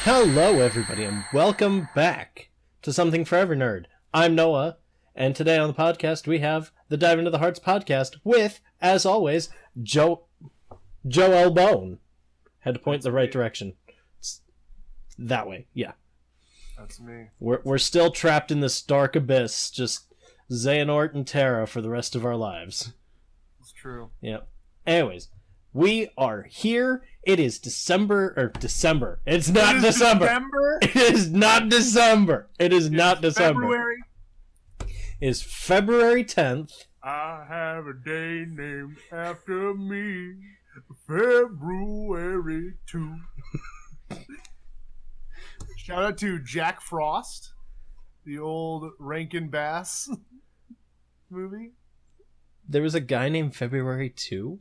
Hello everybody and welcome back to Something Forever Nerd. I'm Noah, and today on the podcast we have the Dive Into the Hearts podcast with, as always, Joel Bone. Had to point the right direction. It's that way, yeah. That's me. We're still trapped in this dark abyss, just Xehanort and Terra for the rest of our lives. It's true. Yep. Anyways, we are here. It is December. It's not December. It is not December. It is not December. February. It's February 10th. I have a day named after me. February 2. Shout out to Jack Frost, the old Rankin Bass movie. There was a guy named February 2?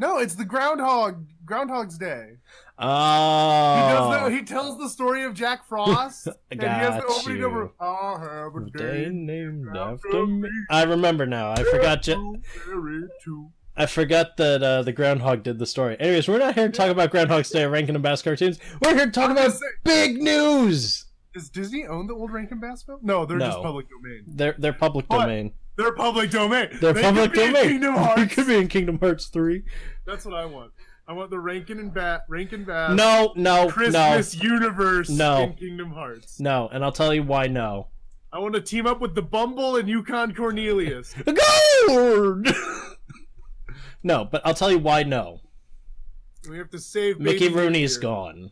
No, it's the Groundhog's Day. Oh. He tells the story of Jack Frost. And he has the opening you. Over. I'll have a day named after me. I remember now. I forgot I forgot that the Groundhog did the story. Anyways, we're not here to talk about Groundhog's Day or Rankin and Bass cartoons. We're here to talk about big news. Does Disney own the old Rankin Bass film? No, they're just public domain. They're public domain. They're public domain. They're public domain. Kingdom Hearts. They could be in Kingdom Hearts 3. That's what I want. I want the Rankin Bass. No, Christmas universe No. in Kingdom Hearts. No, and I'll tell you why no. I want to team up with the Bumble and Yukon Cornelius. Gourd! No, but I'll tell you why no. We have to save Mickey Baby Rooney's here. gone.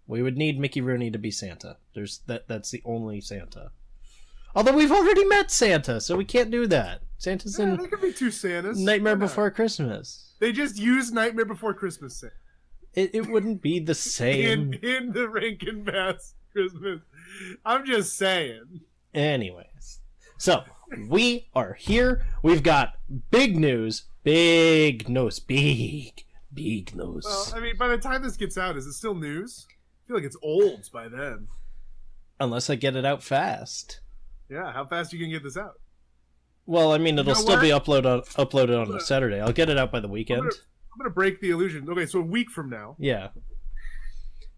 We would need Mickey Rooney to be Santa. That's the only Santa. Although we've already met Santa, so we can't do that. Santa's in there could be two Santas. Nightmare Before Christmas. They just use Nightmare Before Christmas Santa. It wouldn't be the same. in the Rankin Bass Christmas. I'm just saying. Anyways. So, we are here. We've got big news. Big news. Big news. Well, I mean, by the time this gets out, is it still news? I feel like it's old by then. Unless I get it out fast. Yeah, how fast are you going to get this out? Well, I mean, it'll still be uploaded on a Saturday. I'll get it out by the weekend. I'm going to break the illusion. Okay, so a week from now. Yeah.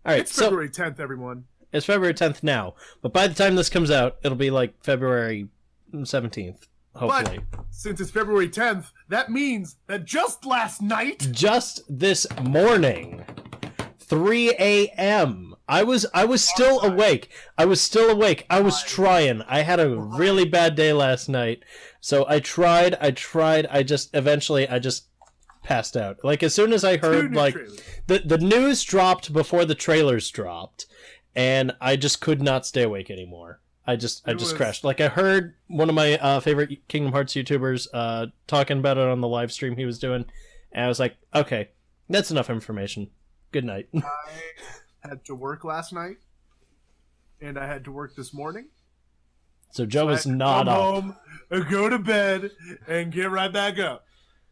All right, it's February 10th, everyone. It's February 10th now. But by the time this comes out, it'll be like February 17th, hopefully. But since it's February 10th, that means that just last night... Just this morning, 3 a.m., I was still awake. I was trying. I had a really bad day last night. So I tried. I just passed out. Like, as soon as I heard, like, the news dropped before the trailers dropped, and I just could not stay awake anymore. I just crashed. Like, I heard one of my favorite Kingdom Hearts YouTubers talking about it on the live stream he was doing, and I was like, okay, that's enough information. Good night. I had to work last night, and I had to work this morning. So Joe is not up. Come home, go to bed, and get right back up.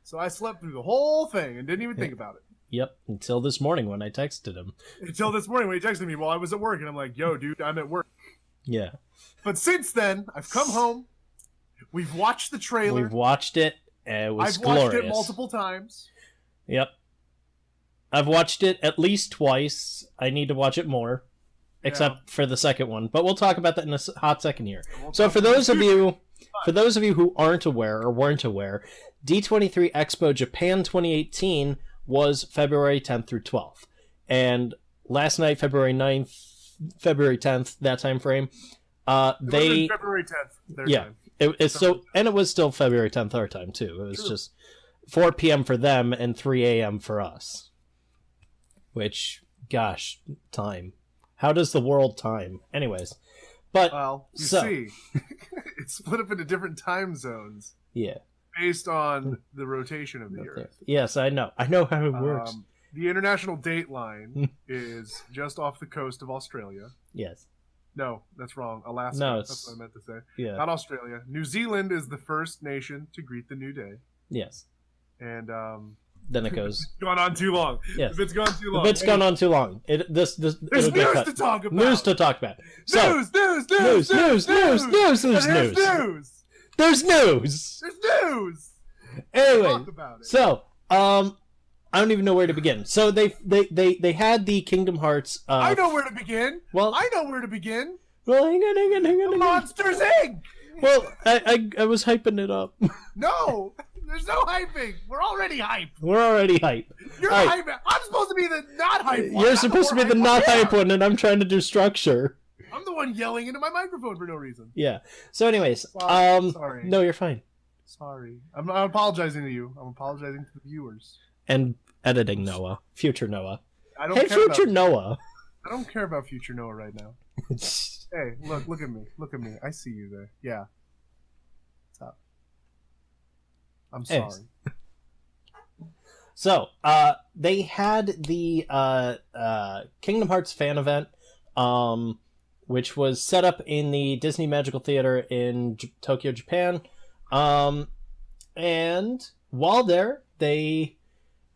So I slept through the whole thing and didn't even think about it. Yep, until this morning when I texted him. Until this morning when he texted me while I was at work, and I'm like, yo, dude, I'm at work. Yeah. But since then, I've come home. We've watched the trailer. We've watched it, and it was glorious. I've watched it multiple times. Yep. I've watched it at least twice. I need to watch it more, except for the second one. But we'll talk about that in a hot second here. So for those of you who aren't aware or weren't aware, D23 Expo Japan 2018 was February 10th through 12th. And last night, February 9th, February 10th, that time frame, they... February 10th, their time. And it was still February 10th our time, too. It was just 4 p.m. for them and 3 a.m. for us. Which, gosh, time. How does the world time? Anyways. But, well, you see, it's split up into different time zones. Yeah. Based on the rotation of the Earth. Yes, I know. I know how it works. The international date line is just off the coast of Australia. Yes. No, that's wrong. Alaska. No, That's what I meant to say. Yeah. Not Australia. New Zealand is the first nation to greet the new day. Yes. And Then it goes. it's gone on too long. Yes. If it's gone too The long. bit's gone on too long. There's it'll get news cut. to talk about. News to talk about. So, News. news. There's There's news. There's news. There's news. Anyway, Talk about it. so I don't even know where to begin. So they had the Kingdom Hearts. I know where to begin. Well, I know where to begin. Well, hang on. Monsters Inc. Well, I was hyping it up. No, there's no hyping. We're already hype. We're already hype. You're All hype. I'm supposed to be the not hype one. You're supposed to be the not hype one, and I'm trying to do structure. I'm the one yelling into my microphone for no reason. Yeah. So, anyways, Sorry. no, you're fine. Sorry. I'm apologizing to you. I'm apologizing to the viewers. And editing Noah, future Noah. I don't Hey, care future about, Noah. I don't care about future Noah right now. Hey, look at me. Look at me. I see you there. Yeah. What's up? I'm sorry. Anyways. So, they had the Kingdom Hearts fan event, which was set up in the Disney Magical Theater in Tokyo, Japan. And while there, they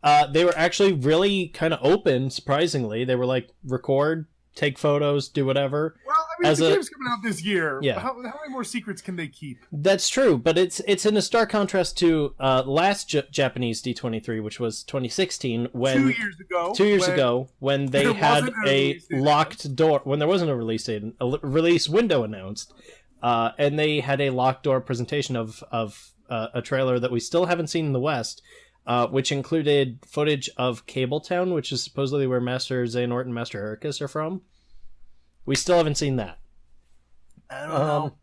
were actually really kind of open, surprisingly. They were like, record, take photos, do whatever. Well, I mean, the game's coming out this year. Yeah. How many more secrets can they keep? That's true, but it's in a stark contrast to last Japanese D23, which was 2016, when 2 years ago. 2 years ago, when they there had wasn't a a release date locked door, when there wasn't a release date, a release window announced, and they had a locked door presentation of a trailer that we still haven't seen in the West, which included footage of Cabletown, which is supposedly where Master Xehanort and Master Heracus are from. We still haven't seen that. I don't know.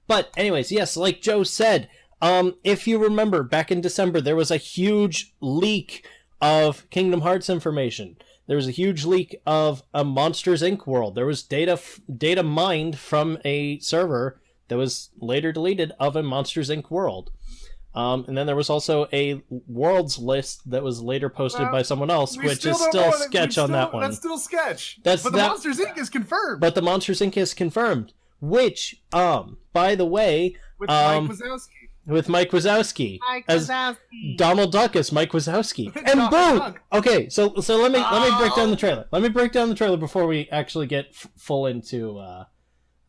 But anyways, yes, like Joe said, if you remember, back in December, there was a huge leak of Kingdom Hearts information. There was a huge leak of a Monsters Inc. world. There was data mined from a server that was later deleted of a Monsters Inc. world. And then there was also a worlds list that was later posted by someone else, which is still sketch on that one. That's still sketch. But the Monsters Inc. is confirmed. But the Monsters Inc. is confirmed, which, by the way, with Mike Wazowski. With Mike Wazowski. As Donald Duck as Mike Wazowski. And boom! Okay, so let me break down the trailer. Let me break down the trailer before we actually get full into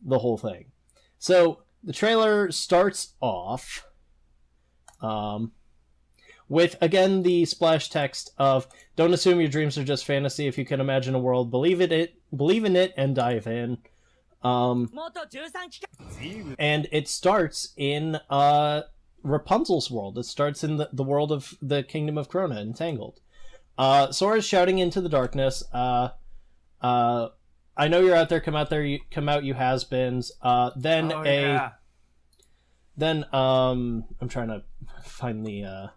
the whole thing. So the trailer starts off with, again, the splash text of, "Don't assume your dreams are just fantasy. If you can imagine a world, believe in it, and dive in." And it starts in Rapunzel's world. It starts in the world of the Kingdom of Crona, Entangled. Sora's shouting into the darkness. I know you're out there. Come out there. Come out, you has-beens. Then I'm trying to find the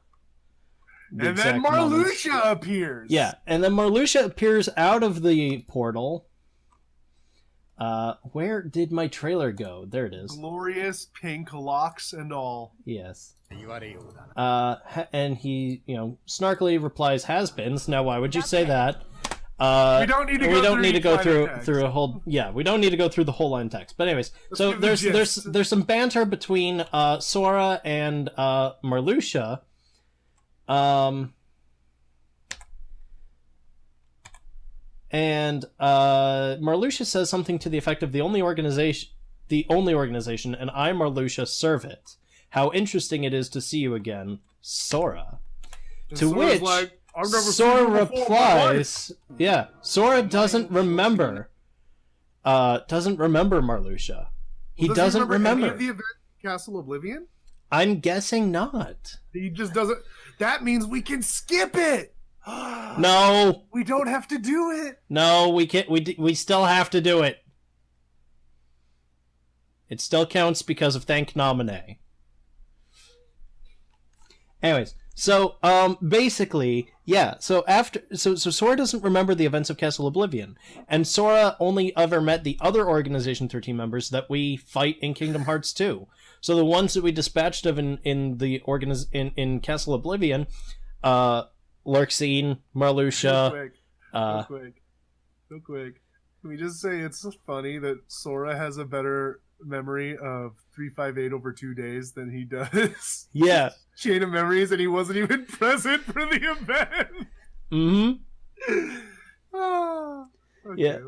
and then Marluxia appears. Yeah, and then Marluxia appears out of the portal. Where did my trailer go? There it is. Glorious pink locks and all. Yes. And he, snarkily replies, "Has-beens." Now, why would you say that? We don't need to go through a whole. Yeah, we don't need to go through the whole line text. But anyways, so there's some banter between Sora and Marluxia. And Marluxia says something to the effect of the only organization, and I, Marluxia, serve it. How interesting it is to see you again, Sora. And to Sora's which like, I've never Sora seen you before in my replies, yeah, Sora doesn't remember Marluxia. He doesn't remember. Any of the event Castle Oblivion? I'm guessing not. He just doesn't. That means we can skip it. No, we don't have to do it. No, we can't. We still have to do it. It still counts because of Thank Nominee. Anyways, so basically, yeah. So Sora doesn't remember the events of Castle Oblivion, and Sora only ever met the other Organization 13 members that we fight in Kingdom Hearts 2. So the ones that we dispatched of in Castle Oblivion, Lurksine, Marluxia. Real quick. Can we just say it's funny that Sora has a better memory of 358 over 2 days than he does Yeah. Chain of Memories, and he wasn't even present for the event. Mm-hmm. Oh, okay, Yeah.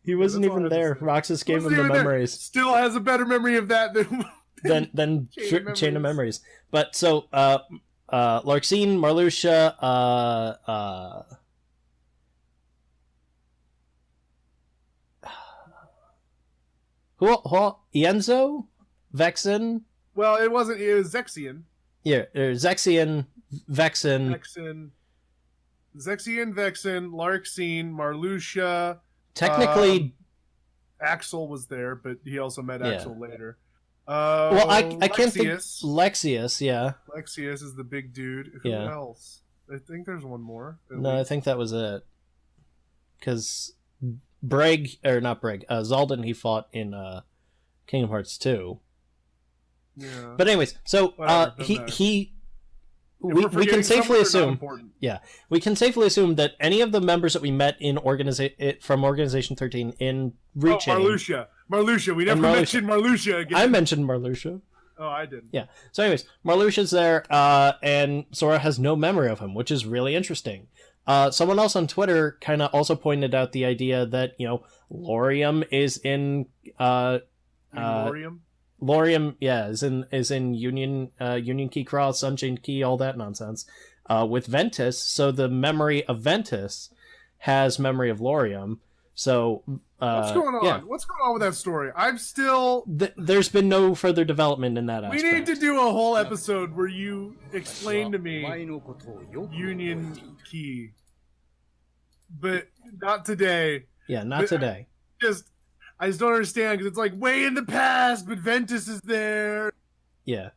He wasn't even there. Roxas gave him the memories. Still has a better memory of that than Chain of Memories. But so, Larxene, Marluxia, Ienzo? Vexen? Well, it wasn't. It was Zexion. Yeah, Zexion, Vexen. Zexion, Vexen, Larxene, Marluxia. Technically, Axel was there, but he also met Axel later. Well, I can't think. Lexius, yeah. Lexius is the big dude. Who else? I think there's one more. No, I think that was it. Because Zaldin he fought in Kingdom Hearts 2. Yeah. But anyways, so we can safely assume, we can safely assume that any of the members that we met in from Organization 13 in Rechain. Marluxia. We never mentioned Marluxia again. I mentioned Marluxia. Oh, I didn't. Yeah. So, anyways, Marluxia's there, and Sora has no memory of him, which is really interesting. Someone else on Twitter kind of also pointed out the idea that Lauriam is in Lauriam. Lauriam, is in Union Key Cross, Sunshine Key, all that nonsense, with Ventus. So the memory of Ventus has memory of Lauriam. So what's going on? Yeah. What's going on with that story? I'm still. There's been no further development in that aspect. We need to do a whole episode where you explain to me Union Key, but not today. Yeah, not today. I just don't understand because it's like way in the past, but Ventus is there. Yeah.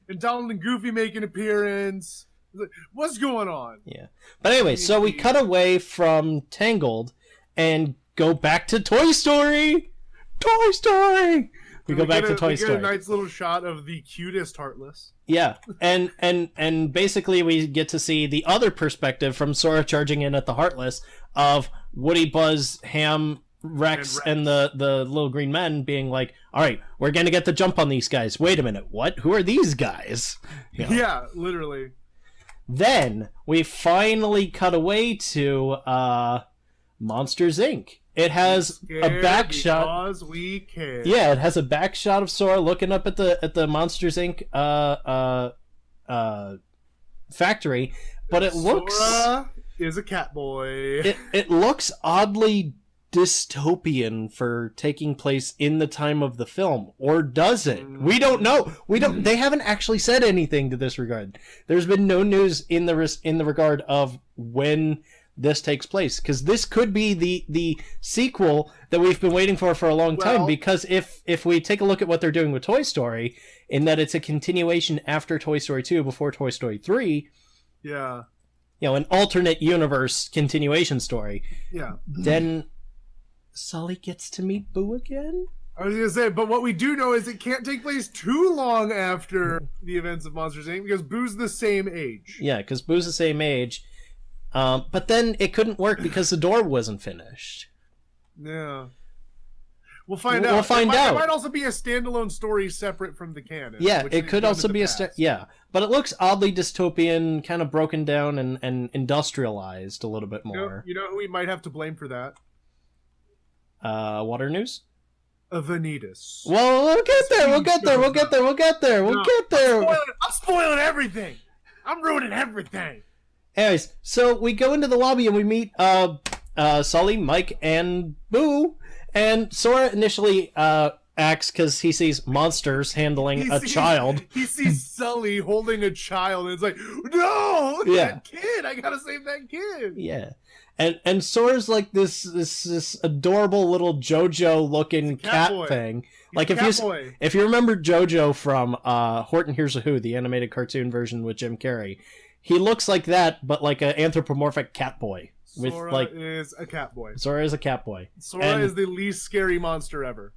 And Donald and Goofy make an appearance. Like, what's going on? Yeah. But anyway, so we cut away from Tangled and go back to Toy Story. Toy Story. We go back to Toy Story. We get a nice little shot of the cutest Heartless. Yeah, and basically we get to see the other perspective from Sora charging in at the Heartless of Woody, Buzz, Ham, Rex and the little green men being like, all right, we're gonna get the jump on these guys. Wait a minute, what? Who are these guys? Yeah, literally. Then we finally cut away to Monsters Inc. It has a back shot. Because we care. Yeah, it has a back shot of Sora looking up at the Monsters Inc. Factory, but it looks. Sora is a cat boy. It looks oddly dystopian for taking place in the time of the film, or does it? We don't know. They haven't actually said anything to this regard. There's been no news in the regard of when this takes place, because this could be the sequel that we've been waiting for a long time. Because if we take a look at what they're doing with Toy Story, in that it's a continuation after Toy Story 2 before Toy Story 3, an alternate universe continuation story, then Sully gets to meet Boo again? I was going to say, but what we do know is it can't take place too long after the events of Monsters, Inc. because Boo's the same age. Yeah, because Boo's the same age. But then it couldn't work because the door wasn't finished. Yeah. We'll find out. It might also be a standalone story separate from the canon. Yeah, it could also be but it looks oddly dystopian, kind of broken down and industrialized a little bit more. You know who we might have to blame for that? Water News? Vanitas. Well, we'll get there. I'm spoiling everything. I'm ruining everything. Anyways, so we go into the lobby and we meet Sully, Mike, and Boo. And Sora initially acts because he sees monsters handling a child. He sees Sully holding a child, and it's like, no, that kid! I gotta save that kid. Yeah, and Sora's like this adorable little JoJo looking cat thing. Like if you remember JoJo from Horton Hears a Who, the animated cartoon version with Jim Carrey, he looks like that, but like an anthropomorphic cat boy. Sora is a cat boy. Sora is a cat boy. Sora is the least scary monster ever.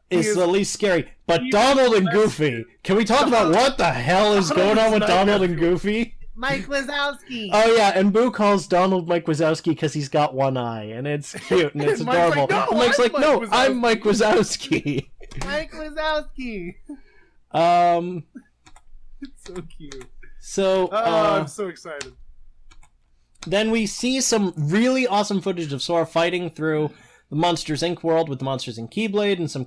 Is the least scary. But Donald and Goofy. Can we talk about what the hell is going on with Donald and Goofy? Mike Wazowski. Oh yeah, and Boo calls Donald Mike Wazowski because he's got one eye, and it's cute and it's Mike's adorable. like, "No, And Mike's I'm like, Mike no, Wazowski." I'm Mike Wazowski. Mike Wazowski. It's so cute. So I'm so excited. then we see some really awesome footage of Sora fighting through the Monsters Inc. world with the Monsters Inc. Keyblade and some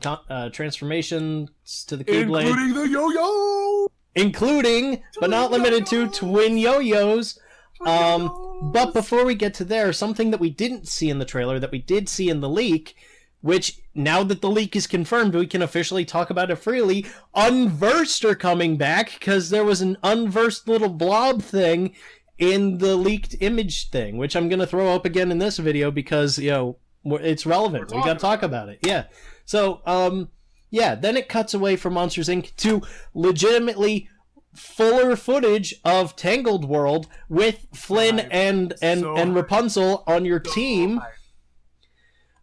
transformations to the Keyblade. Including the yo-yo! Including, but not limited to, twin yo-yos. But before we get to there, something that we didn't see in the trailer that we did see in the leak, which, now that the leak is confirmed, we can officially talk about it freely. Unversed are coming back, because there was an unversed little blob thing in the leaked image thing, which I'm going to throw up again in this video because, you know, it's relevant. We got to talk about it. Yeah. So, yeah, then it cuts away from Monsters Inc. to legitimately fuller footage of Tangled World with Flynn and Rapunzel on your team.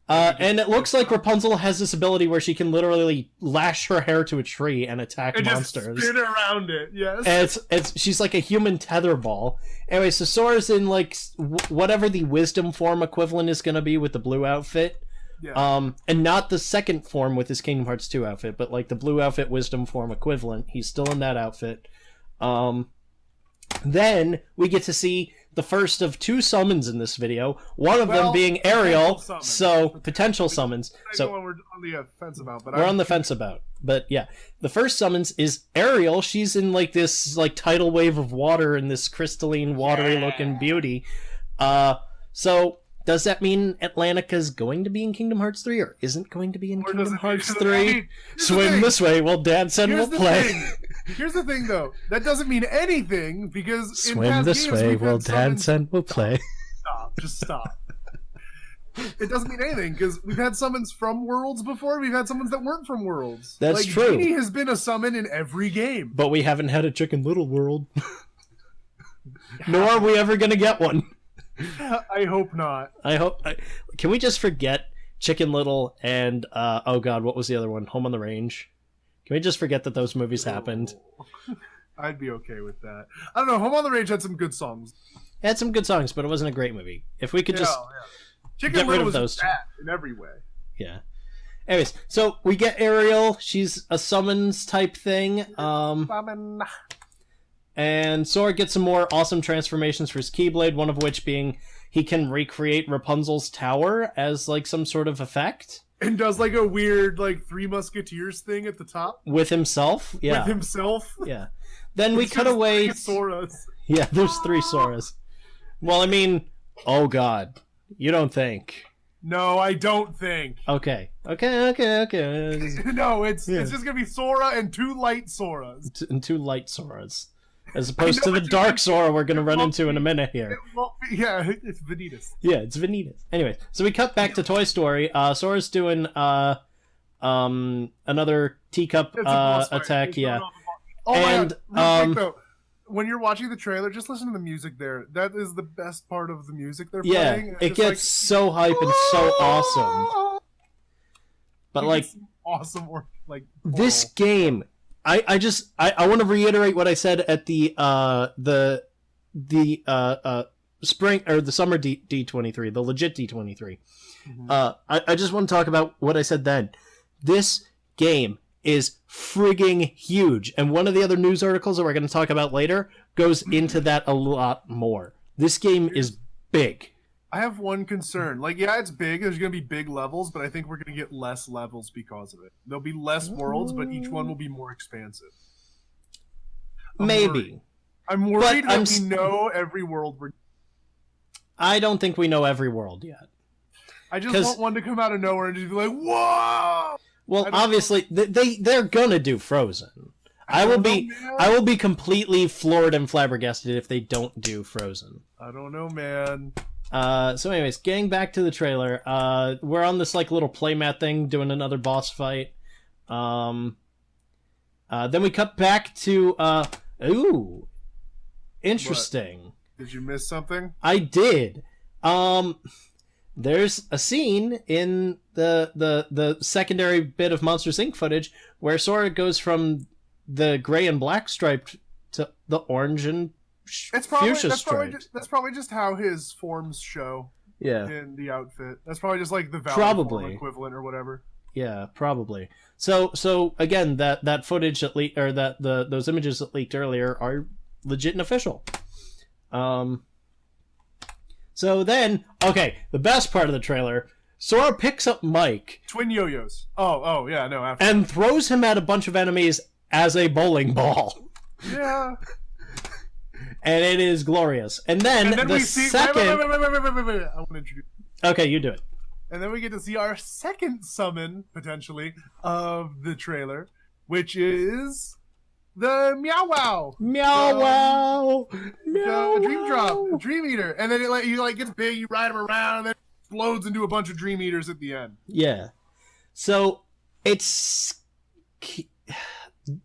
And it looks like Rapunzel has this ability where she can literally lash her hair to a tree and attack monsters. Just spin around it, yes. And she's like a human tetherball. Anyway, so Sora's in like whatever the wisdom form equivalent is going to be with the blue outfit. Yeah. And not the second form with his Kingdom Hearts 2 outfit, but like the blue outfit wisdom form equivalent. He's still in that outfit. Then we get to see the first of two summons in this video. One of them being Ariel, so potential summons. So we're on the fence about, but we're on the fence about. But yeah, the first summons is Ariel. She's in like this like tidal wave of water in this crystalline, watery looking beauty. So does that mean Atlantica's going to be in Kingdom Hearts 3 or isn't going to be in Kingdom Hearts 3? Swim this way while Dad said we'll play. Here's the thing, though. That doesn't mean anything because swim this way while Dad said we'll play. Stop. Just stop. It doesn't mean anything because we've had summons from Worlds before. We've had summons that weren't from Worlds. That's true. Genie has been a summon in every game, but we haven't had a Chicken Little World. Nor are we ever gonna get one. I hope not. Can we just forget Chicken Little and oh god, what was the other one? Home on the Range. Can we just forget that those movies happened? I'd be okay with that. I don't know. Home on the Range had some good songs. It had some good songs, but it wasn't a great movie. If we could just Chicken get Little rid of those two. In every way. Yeah. Anyways, so we get Ariel. She's a summons type thing. Summon. And Sora gets some more awesome transformations for his Keyblade, one of which being he can recreate Rapunzel's tower as like some sort of effect. And does like a weird like Three Musketeers thing at the top. With himself? Yeah. With himself? Yeah. Then we cut away... Soras. Yeah, there's 3 Soras. Well, I mean, oh god. You don't think. No, I don't think. Okay. No, it's just gonna be Sora and 2 light Soras. And 2 light Soras. As opposed to the dark Sora we're going to run into in a minute here. Yeah, it's Vanitas. Yeah, it's Vanitas. Anyway, so we cut back to Toy Story. Sora's doing another teacup attack. Yeah. Oh and my god. Though, when you're watching the trailer, just listen to the music there. That is the best part of the music they're playing. Yeah, it gets so hype and so awesome. But like awesome or like this game, I want to reiterate what I said at the spring or the summer D23, the legit D23. Mm-hmm. I just want to talk about what I said then. This game is frigging huge, and one of the other news articles that we're going to talk about later goes into that a lot more. This game is big. I have one concern. Like, yeah, it's big. There's going to be big levels, but I think we're going to get less levels because of it. There'll be less worlds, but each one will be more expansive. Maybe. I'm worried that we know every world. I don't think we know every world yet. I just want one to come out of nowhere and just be like, whoa! Well, obviously, they're gonna do Frozen. I will be completely floored and flabbergasted if they don't do Frozen. I don't know, man. So anyways, getting back to the trailer, we're on this like little playmat thing doing another boss fight. Then we cut back to ooh, interesting. What? Did you miss something? I did. There's a scene in the secondary bit of Monsters Inc. footage where Sora goes from the gray and black striped to the orange and It's probably fuchsia that's probably just how his forms show. Yeah. In the outfit, that's probably just like the valid Probably. form equivalent or whatever. Yeah, probably. So again, that footage that leaked, or those images that leaked earlier are legit and official. So then, okay, the best part of the trailer, Sora picks up Mike. Twin yo-yos. Oh, yeah, no. After. And throws him at a bunch of enemies as a bowling ball. Yeah. And it is glorious. And then the second... Wait. I want to introduce... Okay, you do it. And then we get to see our second summon, potentially, of the trailer, which is... the Meow Wow! Meow Wow! The Dream Drop, Dream Eater. And then it gets big, you ride him around, and then it explodes into a bunch of Dream Eaters at the end. Yeah. So, it's...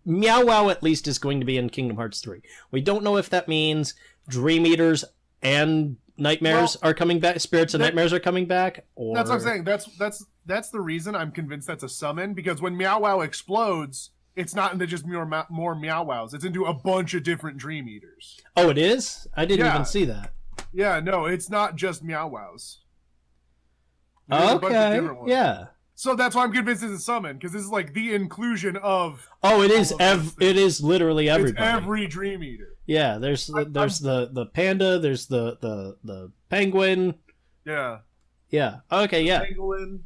Meow Wow at least is going to be in Kingdom Hearts 3. We don't know if that means Dream Eaters and Nightmares are coming back, Spirits and Nightmares are coming back, or... That's what I'm saying. That's the reason I'm convinced that's a summon, because when Meow Wow explodes... it's not into just more Meow Wows. It's into a bunch of different Dream Eaters. Oh, it is? I didn't even see that. Yeah, no, it's not just Meow Wows. Okay, yeah. So that's why I'm convinced it's a summon, because this is like the inclusion of... Oh, it is it is literally everybody. It's every Dream Eater. Yeah, there's the panda, there's the penguin. Yeah. Yeah, okay, yeah. Pangolin.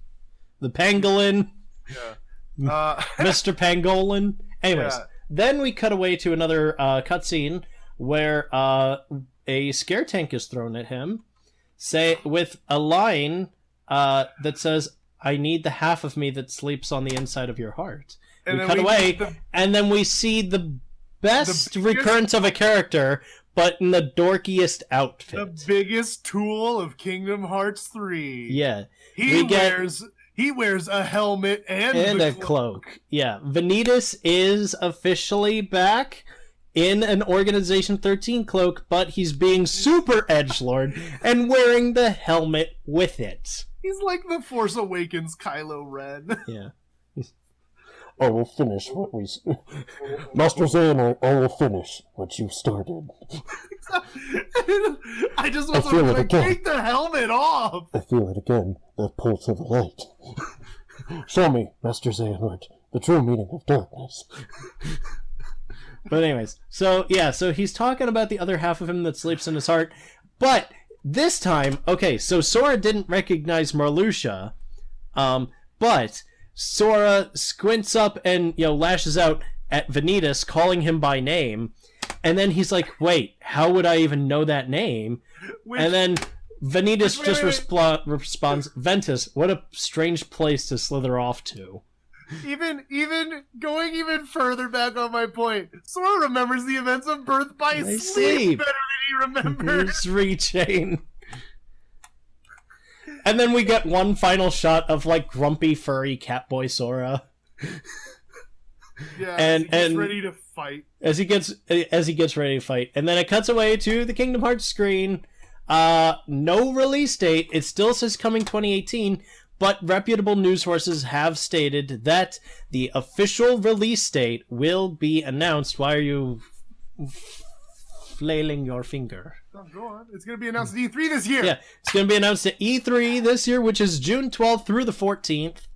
The pangolin. Yeah. Mr. Pangolin. Anyways, then we cut away to another cutscene where a scare tank is thrown at him, with a line that says, "I need the half of me that sleeps on the inside of your heart." And we cut away, and then we see the best recurrence of a character, but in the dorkiest outfit. The biggest tool of Kingdom Hearts 3. Yeah. He wears a helmet and a cloak. Yeah. Vanitas is officially back in an Organization 13 cloak, but he's being super edgelord and wearing the helmet with it. He's like the Force Awakens Kylo Ren. Yeah. I will finish what we... Master Zan, I will finish what you started. I just want to take the helmet off. I feel it again, the pulse of the light. Show me, Master Xehanort, the true meaning of darkness. But anyways, so he's talking about the other half of him that sleeps in his heart, but this time, okay, so Sora didn't recognize Marluxia, but Sora squints up and, lashes out at Vanitas, calling him by name, and then he's like, wait, how would I even know that name? And then Vanitas responds, Ventus, what a strange place to slither off to. Even going even further back on my point, Sora remembers the events of Birth by Sleep better than he remembers. Chain. And then we get one final shot of grumpy furry Catboy Sora. Yeah, and gets ready to fight. As he gets ready to fight, and then it cuts away to the Kingdom Hearts screen. No release date. It still says coming 2018, but reputable news sources have stated that the official release date will be announced. Why are you flailing your finger? Oh, go on. It's going to be announced at E3 this year. Yeah, it's going to be announced at E3 this year, which is June 12th through the 14th.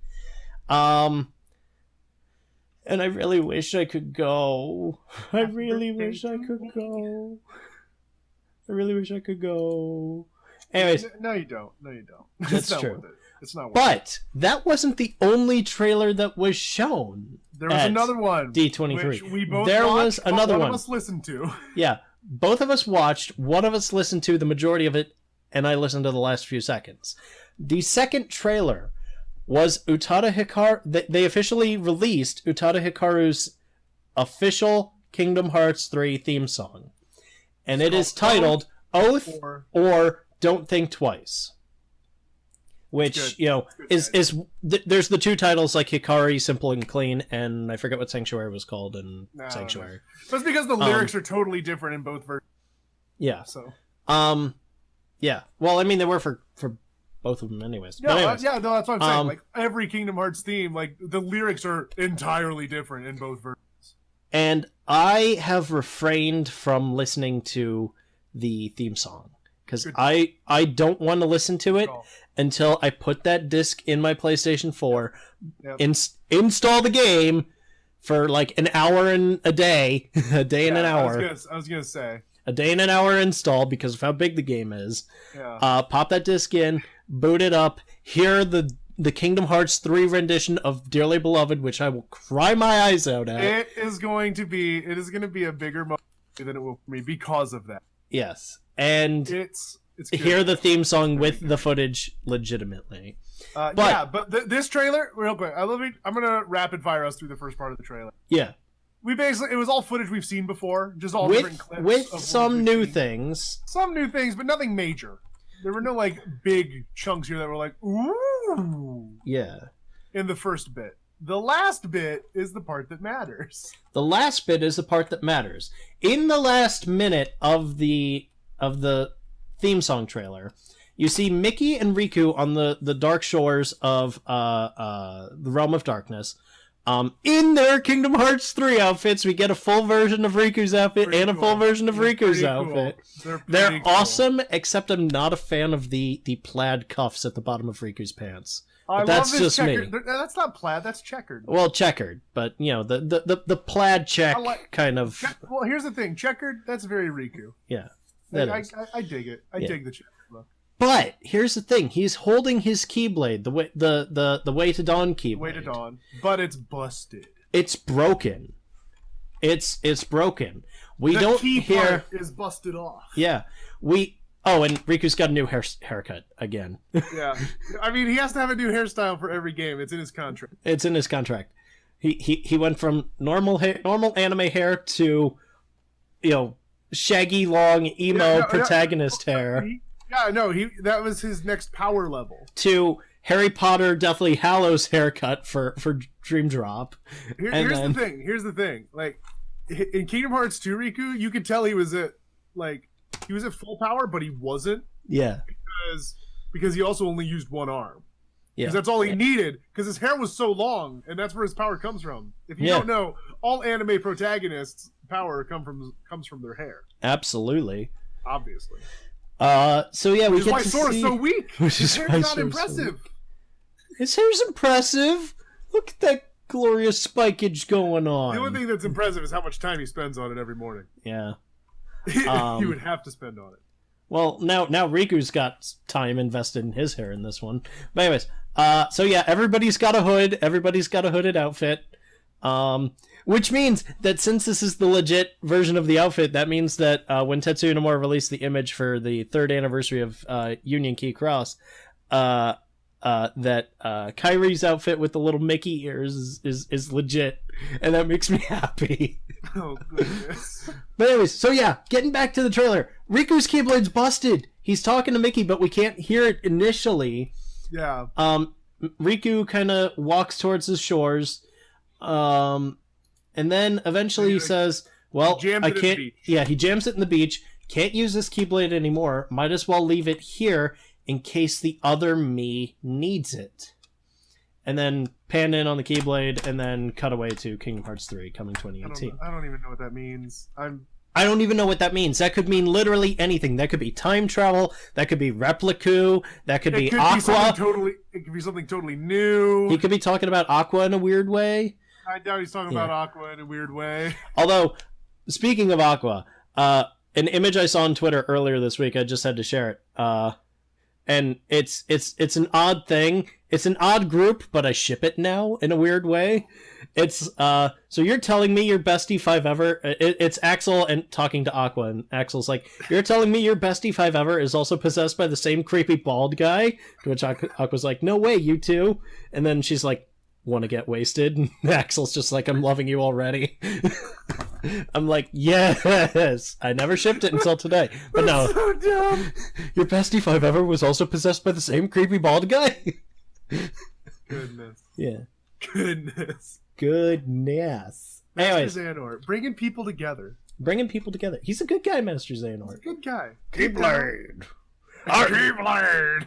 And I really wish I could go. I really wish I could go. Anyways. No, you don't. That's true. It's not worth it. But that wasn't the only trailer that was shown. There was another one. D23. Which we both there watched, was another one. One of us listened to. Yeah. Both of us watched. One of us listened to the majority of it, and I listened to the last few seconds. The second trailer was Utada Hikaru. They officially released Utada Hikaru's official Kingdom Hearts 3 theme song. And it is titled Oath or Don't Think Twice. Which, is there's the two titles like Hikari, Simple and Clean, and I forget what Sanctuary was called in Sanctuary. That's because the lyrics are totally different in both versions. Yeah. So. Yeah. Well, I mean, they were for both of them anyways. No, that's what I'm saying. Every Kingdom Hearts theme, the lyrics are entirely different in both versions. And I have refrained from listening to the theme song because I don't want to listen to it until I put that disc in my PlayStation 4, install the game for like an hour and a day, a day and an hour. I was gonna say a day and an hour install because of how big the game is. Yeah. Pop that disc in, boot it up, hear the Kingdom Hearts 3 rendition of Dearly Beloved, which I will cry my eyes out at. It is going to be a bigger moment than it will for me because of that. Yes. And it's hear the theme song with the footage legitimately. But this trailer, real quick, I'm gonna rapid fire us through the first part of the trailer. Yeah. It was all footage we've seen before, just all with, different clips. With some new things. Some new things, but nothing major. There were no like big chunks here that were like, ooh. Yeah. In the first bit. The last bit is the part that matters. The last bit is the part that matters. In the last minute of the theme song trailer, you see Mickey and Riku on the dark shores of the Realm of Darkness. In their Kingdom Hearts 3 outfits, we get a full version of Riku's outfit and a full version of Riku's outfit. Cool. They're awesome, except I'm not a fan of the plaid cuffs at the bottom of Riku's pants. But that's just checkered. me. That's not plaid, that's checkered. Well, checkered, but you know the plaid check kind of. Well, here's the thing: checkered. That's very Riku. Yeah, I dig it. I dig the checkered look. But here's the thing: he's holding his Keyblade, the Way to Dawn Keyblade. Way to Dawn, but it's busted. It's broken. It's broken. The key part is busted off. Yeah, and Riku's got a new haircut again. Yeah, I mean he has to have a new hairstyle for every game. It's in his contract. It's in his contract. He went from normal anime hair to, shaggy long emo protagonist hair. That was his next power level. To Harry Potter Deathly Hallows haircut for Dream Drop. Here's the thing. Like in Kingdom Hearts 2, Riku, you could tell he was at full power, but he wasn't. Yeah. Because he also only used one arm. Yeah. Because that's all he needed. Because his hair was so long, and that's where his power comes from. If you don't know, all anime protagonists' power comes from their hair. Absolutely. Obviously. We get why to Sora's see... so weak. His hair's not impressive. His hair's impressive. Look at that glorious spikage going on. The only thing that's impressive is how much time he spends on it every morning. Yeah. He would have to spend on it. Well, now Riku's got time invested in his hair in this one. But anyways, everybody's got a hood. Everybody's got a hooded outfit. Which means that since this is the legit version of the outfit, that means that when Tetsuya Nomura released the image for the 3rd anniversary of Union Key Cross, that Kairi's outfit with the little Mickey ears is legit, and that makes me happy. Oh, goodness. But anyways, getting back to the trailer. Riku's Keyblade's busted. He's talking to Mickey, but we can't hear it initially. Yeah. Riku kind of walks towards the shores, and then eventually he says, well, I can't... Yeah, he jams it in the beach. Can't use this Keyblade anymore. Might as well leave it here in case the other me needs it. And then pan in on the Keyblade, and then cut away to Kingdom Hearts 3 coming 2018. I don't even know what that means. I don't even know what that means. That could mean literally anything. That could be time travel. That could be Repliku. That could be Aqua. It could be something totally new. He could be talking about Aqua in a weird way. I doubt he's talking about Aqua in a weird way. Although, speaking of Aqua, an image I saw on Twitter earlier this week, I just had to share it. And it's an odd thing. It's an odd group, but I ship it now in a weird way. It's so you're telling me your bestie 5 ever? It's Axel and talking to Aqua, and Axel's like, "You're telling me your bestie 5 ever is also possessed by the same creepy bald guy?" To which Aqua's like, "No way, you two." And then she's like, "Want to get wasted?" And Axel's just like, "I'm loving you already." I'm like, yes. I never shipped it until today, but no. So dumb. Your bestie 5 ever was also possessed by the same creepy bald guy. Goodness. Yeah. Goodness. Anyways, Xehanort, bringing people together. He's a good guy, Master Xehanort. He's a good guy. Keyblade. Keyblade.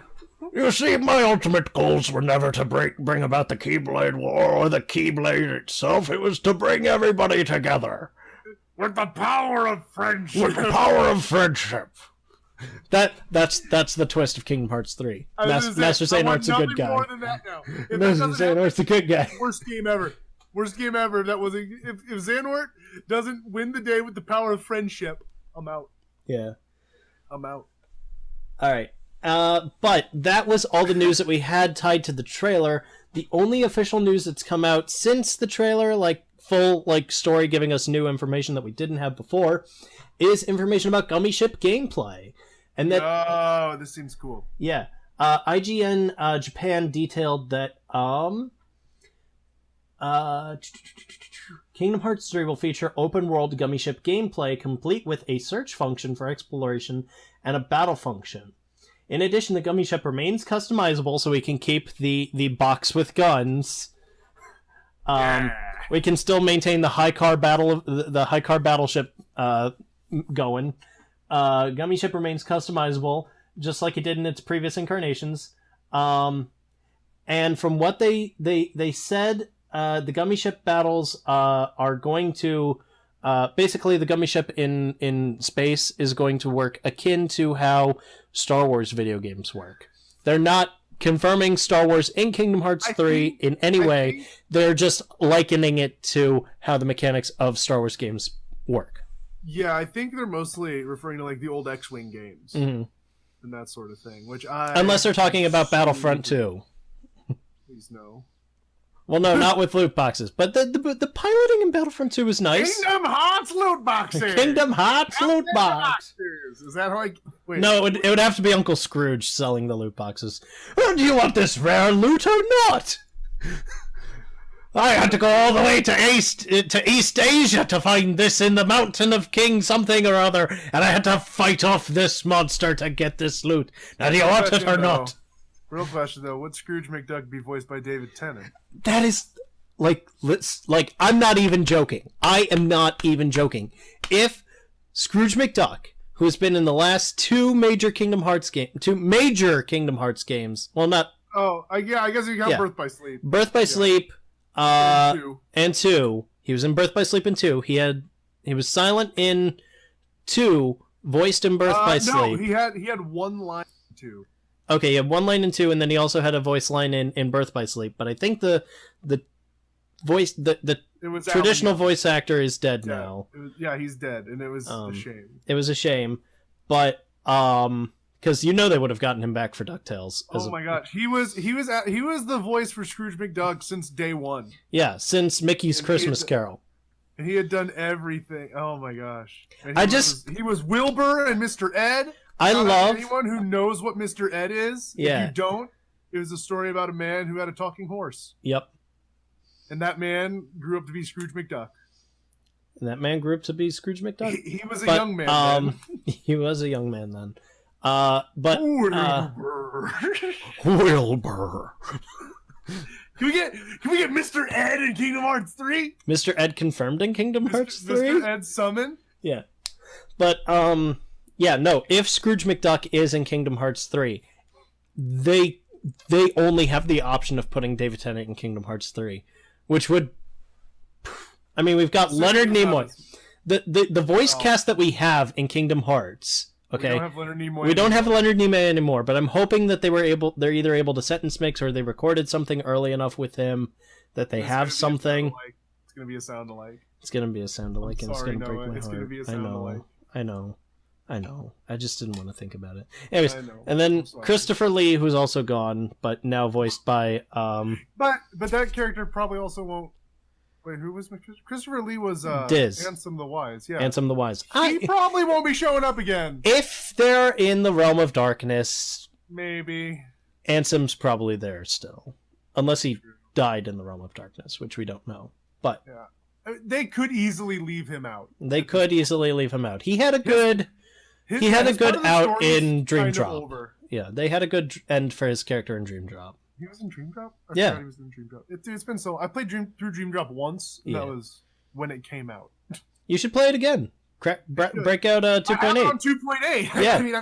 You see, my ultimate goals were never to bring about the Keyblade War or the Keyblade itself. It was to bring everybody together. With the power of friendship. With the power of friendship. That's the twist of Kingdom Hearts 3. Master Xehanort's a good guy. More than that now. Master Xehanort's a good guy. Worst game ever. Worst game ever. That was if Xehanort doesn't win the day with the power of friendship, I'm out. Yeah. I'm out. All right. But that was all the news that we had tied to the trailer. The only official news that's come out since the trailer, like full like story giving us new information that we didn't have before, is information about Gummy Ship gameplay. And that this seems cool. Yeah. IGN Japan detailed that Kingdom Hearts 3 will feature open-world Gummy Ship gameplay, complete with a search function for exploration and a battle function. In addition, the Gummy Ship remains customizable, so we can keep the box with guns. We can still maintain the high car battleship going. Gummy Ship remains customizable, just like it did in its previous incarnations. And from what they said, the Gummy Ship battles are going to basically the Gummy Ship in space is going to work akin to how Star Wars video games work. They're not confirming Star Wars in Kingdom Hearts 3 in any way. They're just likening it to how the mechanics of Star Wars games work. Yeah, I think they're mostly referring to like the old X-Wing games and that sort of thing. Unless they're talking about Battlefront 2. Please no. Well, no, not with loot boxes, but the piloting in Battlefront 2 was nice. Kingdom Hearts loot boxes. Kingdom Hearts loot box. Is that how I? Wait. No, it would have to be Uncle Scrooge selling the loot boxes. Oh, do you want this rare loot or not? I had to go all the way to East Asia to find this in the mountain of King something or other, and I had to fight off this monster to get this loot. Now, do you want it or not? Real question though, would Scrooge McDuck be voiced by David Tennant? That is I'm not even joking. I am not even joking. If Scrooge McDuck, who has been in the last two major Kingdom Hearts games, well, not. Oh, I guess you got Birth by Sleep. Birth by Sleep, and 2. He was in Birth by Sleep and 2. He was silent in 2, voiced in Birth by Sleep. No, he had one line in 2. Okay, he had one line in 2, and then he also had a voice line in Birth by Sleep. But I think the voice, the traditional voice actor is dead now. He's dead, and it was a shame. It was a shame, but because they would have gotten him back for DuckTales. Oh my gosh, he was the voice for Scrooge McDuck since day one. Yeah, since Mickey's Christmas Carol. And he had done everything. Oh my gosh! He was Wilbur and Mr. Ed. I love anyone who knows what Mr. Ed is. Yeah. If you don't, it was a story about a man who had a talking horse. Yep. And that man grew up to be Scrooge McDuck. He was a young man then. He was a young man then. But Wilbur. Can we get Mr. Ed in Kingdom Hearts 3? Mr. Ed confirmed in Kingdom Hearts 3? Mr. Ed summoned? Yeah. But if Scrooge McDuck is in Kingdom Hearts 3, they only have the option of putting David Tennant in Kingdom Hearts 3, which would... I mean, we've got Leonard Nimoy. The voice cast that we have in Kingdom Hearts... Okay, we don't have Leonard Nimoy. We don't have Leonard Nimoy anymore, but I'm hoping that they're either able to sentence mix or they recorded something early enough with him that they have something. It's gonna be a sound alike. It's gonna be a sound alike, and it's gonna break my heart. It's gonna be a sound alike. I know. I just didn't want to think about it. Anyways, and then Christopher Lee, who's also gone, but now voiced by But that character probably also won't. Wait, who was Christopher Lee? Was Diz. Ansem the Wise? Yeah, Ansem the Wise. He probably won't be showing up again. If they're in the Realm of Darkness, maybe Ansem's probably there still, unless he died in the Realm of Darkness, which we don't know. But yeah, they could easily leave him out. They could easily leave him out. He had a good out in Dream Drop. Yeah, they had a good end for his character in Dream Drop. He was in Dream Drop? I yeah. forgot he was in Dream Drop. It's been so... I played through Dream Drop once. And that was when it came out. You should play it again. Break out 2.8. I'm on 2.8. Yeah. I mean,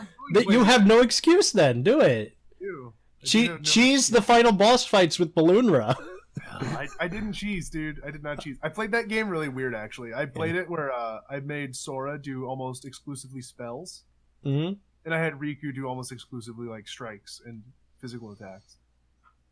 you have no excuse then. Do it. Ew. Cheese the final boss fights with Balloonra. I didn't cheese, dude. I did not cheese. I played that game really weird, actually. I played it where I made Sora do almost exclusively spells, and I had Riku do almost exclusively like strikes and physical attacks.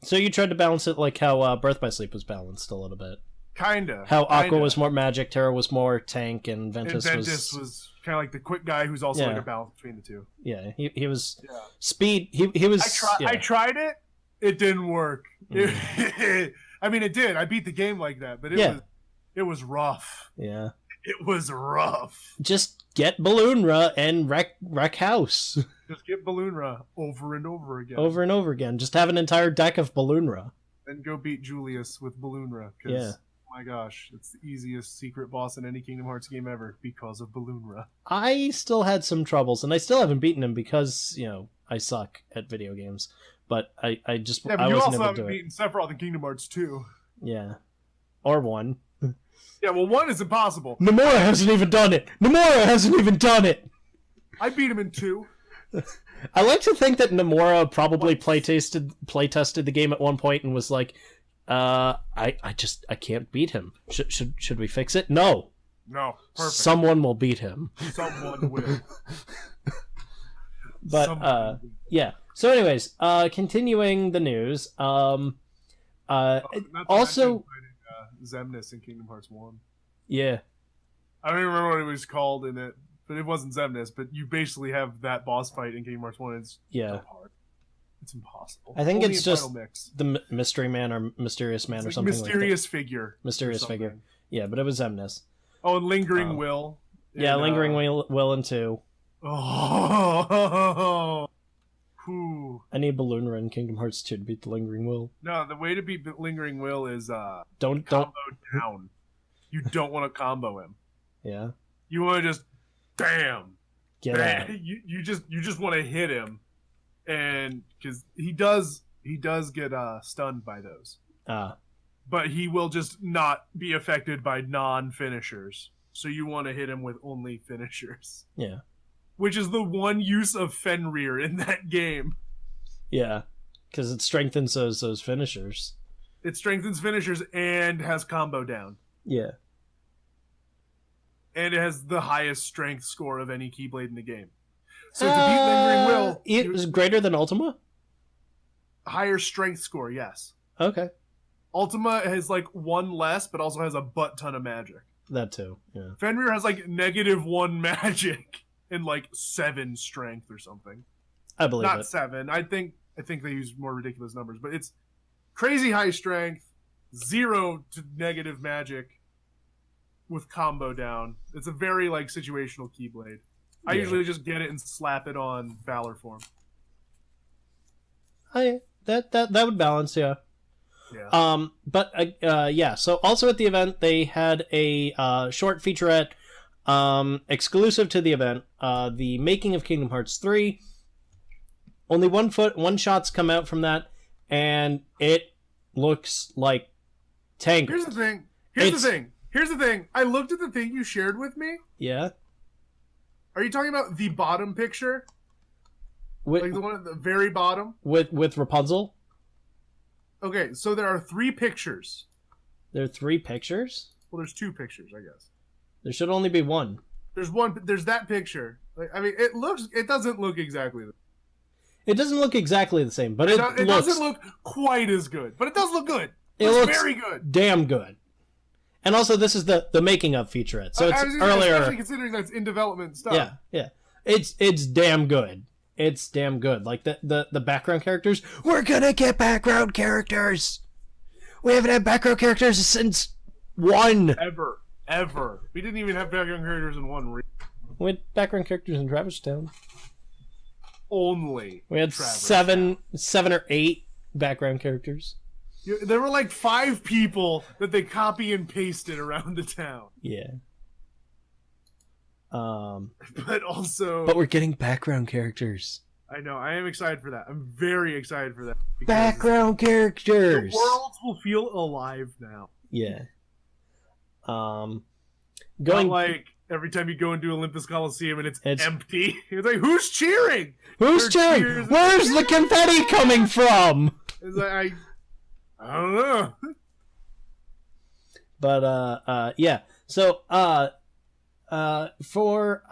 So you tried to balance it like how Birth by Sleep was balanced a little bit. Kinda. How Aqua was more magic, Terra was more tank, and Ventus was kind of like the quick guy who's also like a balance between the two. Yeah, he was speed. He was. I tried it. It didn't work. I mean, it did. I beat the game like that, but it was rough. Yeah. It was rough. Just get Balloonra and wreck house. Just get Balloonra over and over again. Over and over again. Just have an entire deck of Balloonra. And go beat Julius with Balloonra. Yeah. Oh my gosh, it's the easiest secret boss in any Kingdom Hearts game ever because of Balloonra. I still had some troubles, and I still haven't beaten him because, I suck at video games. But I just but I you wasn't also able to haven't beaten Sephiroth in Kingdom Hearts 2. Yeah. Or 1. Yeah, well, 1 is impossible. Nomura hasn't even done it! I beat him in 2. I like to think that Nomura probably playtested the game at one point and was like, I can't beat him. Should we fix it? No. No. Perfect. Someone will beat him. Someone will. But yeah. So anyways, continuing the news, also Xemnas in Kingdom Hearts 1. Yeah. I don't even remember what it was called in it, but it wasn't Xemnas, but you basically have that boss fight in Kingdom Hearts 1. It's so hard. It's impossible. I think Only it's just the Mystery Man or Mysterious Man or something mysterious figure. Mysterious figure. Yeah, but it was Xemnas. Oh, and Lingering Will. Yeah, Lingering Will in 2. Oh. I need Balloonra in Kingdom Hearts 2 to beat the Lingering Will. No, the way to beat Lingering Will is don't combo down. You don't want to combo him. Yeah. You want to just bam. Get out. You just want to hit him, and because he does get stunned by those. But he will just not be affected by non-finishers. So you want to hit him with only finishers. Yeah. Which is the one use of Fenrir in that game. Yeah, because it strengthens those finishers. It strengthens finishers and has combo down. Yeah. And it has the highest strength score of any Keyblade in the game. So to beat Lingering Will... It was greater than Ultima? Higher strength score, yes. Okay. Ultima has like 1 less, but also has a butt ton of magic. That too, yeah. Fenrir has like -1 magic. And like 7 strength or something. I believe Not it. 7. I think they use more ridiculous numbers, but it's crazy high strength, 0 to negative magic with combo down. It's a very like situational Keyblade. I usually just get it and slap it on Valor form. That would balance, yeah. Yeah. Yeah. So also at the event they had a short featurette. Exclusive to the event, the making of Kingdom Hearts 3. Only one shot's come out from that, and it looks like Tangled. Here's the thing. I looked at the thing you shared with me. Yeah. Are you talking about the bottom picture? Like the one at the very bottom? With Rapunzel? Okay, so there are 3 pictures. There are 3 pictures? Well, there's 2 pictures, I guess. There should only be 1. There's that picture. Like, I mean, it doesn't look exactly the same. It doesn't look exactly the same, but it doesn't look quite as good. But it does look good. It looks very good. Damn good. And also, this is the making of featurette, so it's earlier. Especially considering that's in development stuff. Yeah. It's damn good. It's damn good. Like the background characters. We're gonna get background characters. We haven't had background characters since 1. Ever. We didn't even have background characters in 1. We had background characters in Travis Town. Only. We had seven or 8 background characters. There were like 5 people that they copy and pasted around the town. Yeah. But we're getting background characters. I know. I am excited for that. I'm very excited for that. Background characters. The worlds will feel alive now. Yeah. Not like every time you go into Olympus Coliseum and it's empty. It's like, who's cheering? Who's cheering? Where's the confetti coming from? It's like, I don't know. But yeah. So for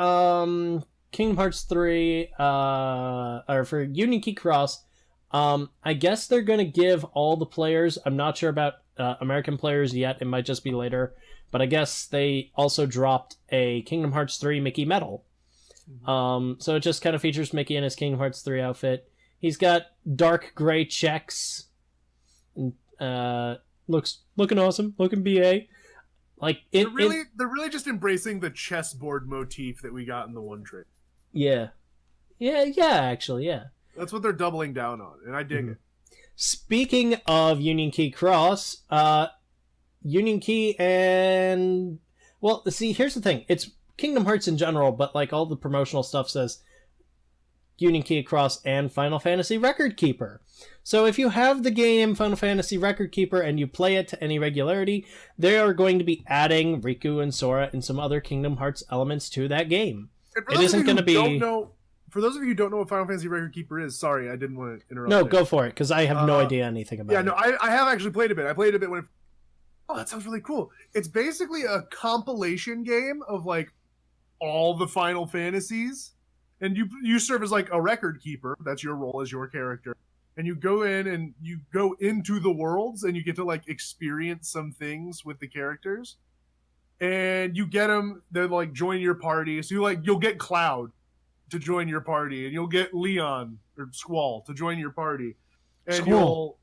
Kingdom Hearts 3 or for Union Key Cross, I guess they're going to give all the players, I'm not sure about American players yet, it might just be later, but I guess they also dropped a Kingdom Hearts 3 Mickey medal. So it just kind of features Mickey in his Kingdom Hearts 3 outfit. He's got dark gray checks. Looking awesome, looking BA. Like they're really just embracing the chessboard motif that we got in the one trade. Yeah, actually, yeah. That's what they're doubling down on, and I dig it. Speaking of Union Key Cross, Union Key and... Well, see, here's the thing. It's Kingdom Hearts in general, but like all the promotional stuff says Union Key Cross and Final Fantasy Record Keeper. So if you have the game Final Fantasy Record Keeper and you play it to any regularity, they are going to be adding Riku and Sora and some other Kingdom Hearts elements to that game. It isn't going to be... For those of you who don't know what Final Fantasy Record Keeper is, sorry, I didn't want to interrupt. No, go for it, because I have no idea anything about it. Yeah, no, I have actually played a bit. I played a bit when it... Oh, that sounds really cool. It's basically a compilation game of, like, all the Final Fantasies. And you serve as, like, a record keeper. That's your role as your character. And you go in and you go into the worlds and you get to, like, experience some things with the characters. And you get them to, like, join your party. So, you'll get Cloud to join your party, and you'll get Leon or Squall to join your party, and you'll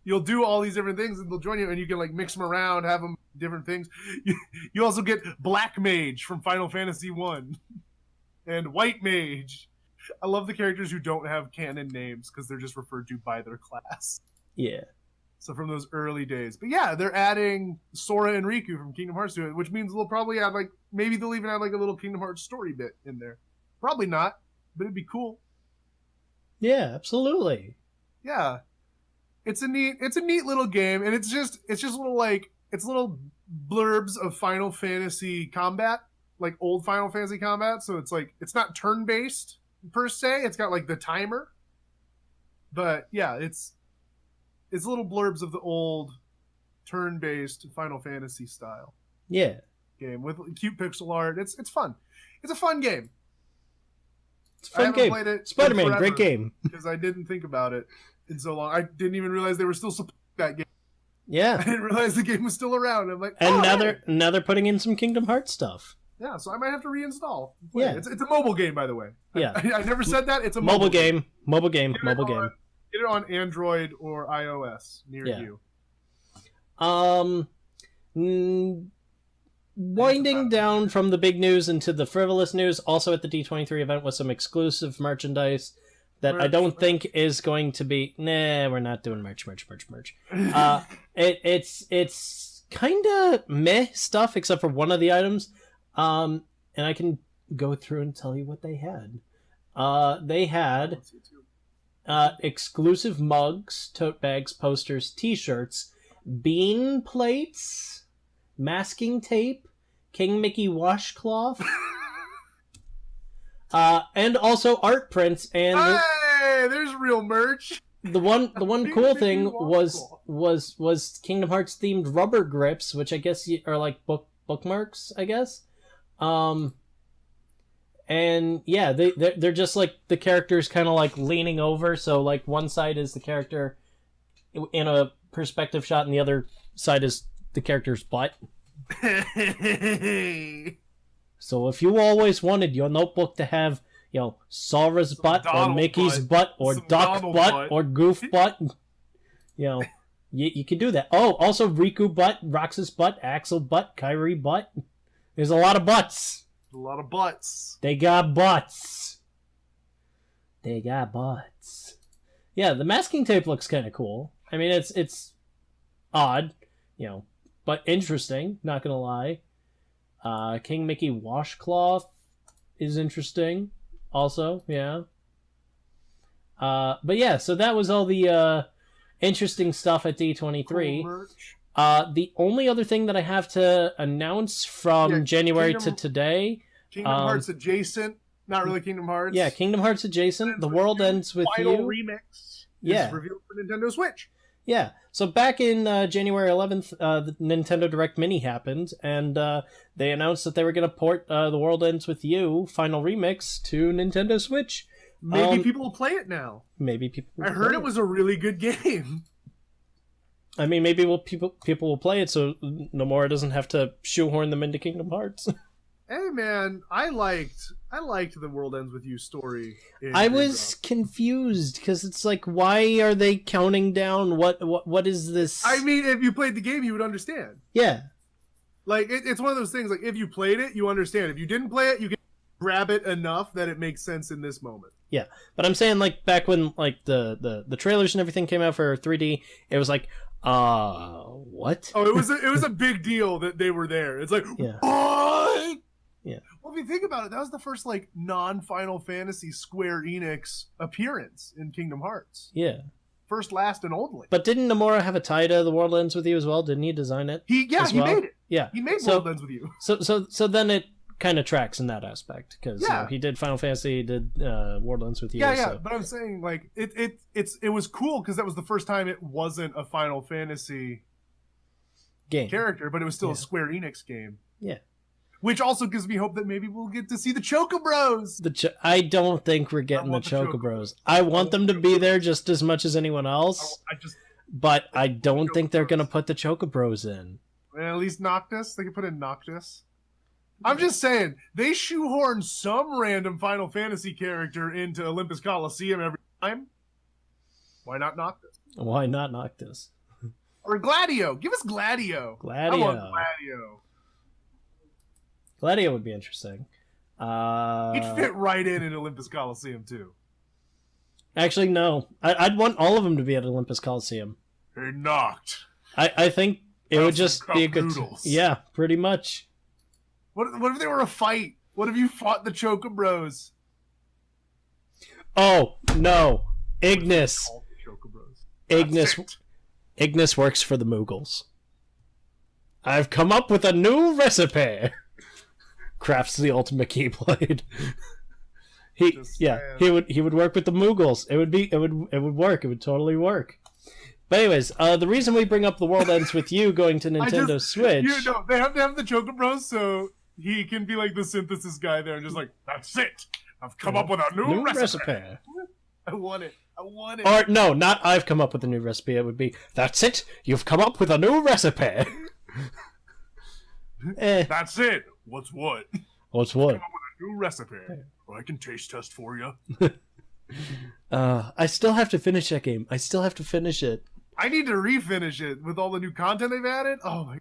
you'll do all these different things, and they'll join you, and you can like mix them around, have them different things. You also get Black Mage from Final Fantasy 1 and White Mage. I love the characters who don't have canon names because they're just referred to by their class. Yeah. So from those early days. But yeah, they're adding Sora and Riku from Kingdom Hearts to it, which means they'll probably add like, maybe they'll even add like a little Kingdom Hearts story bit in there. Probably not, but it'd be cool. Yeah, absolutely. Yeah. It's a neat little game, and it's just little blurbs of Final Fantasy combat, like old Final Fantasy combat. So it's like, it's not turn-based per se. It's got like the timer. But yeah, it's little blurbs of the old turn-based Final Fantasy style. Yeah. Game with cute pixel art. It's fun. It's a fun game. It's a fun game. Played it Spider-Man, great game. Because I didn't think about it in so long. I didn't even realize they were still supporting that game. Yeah. I didn't realize the game was still around. I'm like, and now they're putting in some Kingdom Hearts stuff. Yeah, so I might have to reinstall. Yeah. It's a mobile game, by the way. Yeah. I never said that. It's a mobile game. Mobile game. Get it on Android or iOS near you. Winding down from the big news into the frivolous news, also at the D23 event was some exclusive merchandise that I don't think is going to be... Nah, we're not doing merch. It's kind of meh stuff, except for one of the items. And I can go through and tell you what they had. They had... exclusive mugs, tote bags, posters, t-shirts, bean plates, masking tape, King Mickey washcloth, and also art prints. And hey, there's real merch. The one cool thing was Kingdom Hearts themed rubber grips, which I guess are like bookmarks, I guess. And yeah, they're just like the characters kind of like leaning over, so like one side is the character in a perspective shot and the other side is the character's butt. So if you always wanted your notebook to have, you know, Sora's butt or Mickey's butt or Duck butt or Goof butt, you know, you could do that. Oh, also Riku butt, Roxas butt, Axel butt, Kairi butt. There's a lot of butts. A lot of butts. They got butts. Yeah, the masking tape looks kind of cool. I mean, it's odd, you know, but interesting, not gonna lie. King Mickey washcloth is interesting also, yeah. But yeah, so that was all the interesting stuff at D23. The only other thing that I have to announce from January to today... Kingdom Hearts adjacent. Not really Kingdom Hearts. Yeah, Kingdom Hearts adjacent. The World Ends With You. Final remix is revealed for Nintendo Switch. Yeah, so back in January 11th, the Nintendo Direct Mini happened, and they announced that they were going to port The World Ends With You Final Remix to Nintendo Switch. Maybe people will play it now. Maybe people will I heard it was a really good game. I mean, maybe people will play it so Nomura doesn't have to shoehorn them into Kingdom Hearts. Hey man, I liked the World Ends With You story. I was confused because it's like, why are they counting down? What is this? I mean, if you played the game, you would understand. Yeah, like it's one of those things. Like if you played it, you understand. If you didn't play it, you can grab it enough that it makes sense in this moment. Yeah, but I'm saying like back when like the trailers and everything came out for 3D, it was like, what? Oh, it was a big deal that they were there. It's like, yeah. What? Yeah. Well, if you think about it, that was the first like non-Final Fantasy Square Enix appearance in Kingdom Hearts. Yeah. First, last, and only. But didn't Nomura have a tie to The World Ends With You as well? Didn't he design it? He made it. Yeah. He made World Ends With You. So then it kind of tracks in that aspect because he did Final Fantasy, he did World Ends With You. Yeah. So. But I'm saying like it was cool because that was the first time it wasn't a Final Fantasy game character, but it was still a Square Enix game. Yeah. Which also gives me hope that maybe we'll get to see the Chocobros. I don't think we're getting the Chocobros. I want them to be there just as much as anyone else. But I don't think they're going to put the Chocobros in. At least Noctis. They can put in Noctis. I'm just saying, they shoehorn some random Final Fantasy character into Olympus Coliseum every time. Why not Noctis? Why not Noctis? Or Gladio. Give us Gladio. I want Gladio. Gladio would be interesting. He'd fit right in Olympus Coliseum, too. Actually, no. I'd want all of them to be at Olympus Coliseum. Hey, Noct. I think it would just be a good... Yeah, pretty much. What if they were a fight? What if you fought the Chocobros? Oh, no. Ignis. Ignis works for the Moogles. I've come up with a new recipe. Crafts the ultimate Keyblade. He would work with the Moogles. It would work. It would totally work. But anyways, the reason we bring up The World Ends With You going to Nintendo Switch... they have to have the Chocobros so he can be like the synthesis guy there and just like, that's it. I've come up with a new recipe. I want it. Or no, not I've come up with a new recipe. It would be, that's it. You've come up with a new recipe. That's it. What's what? What's what? Come up with a new recipe. Or I can taste test for you. I still have to finish that game. I still have to finish it. I need to refinish it with all the new content they've added. Oh my!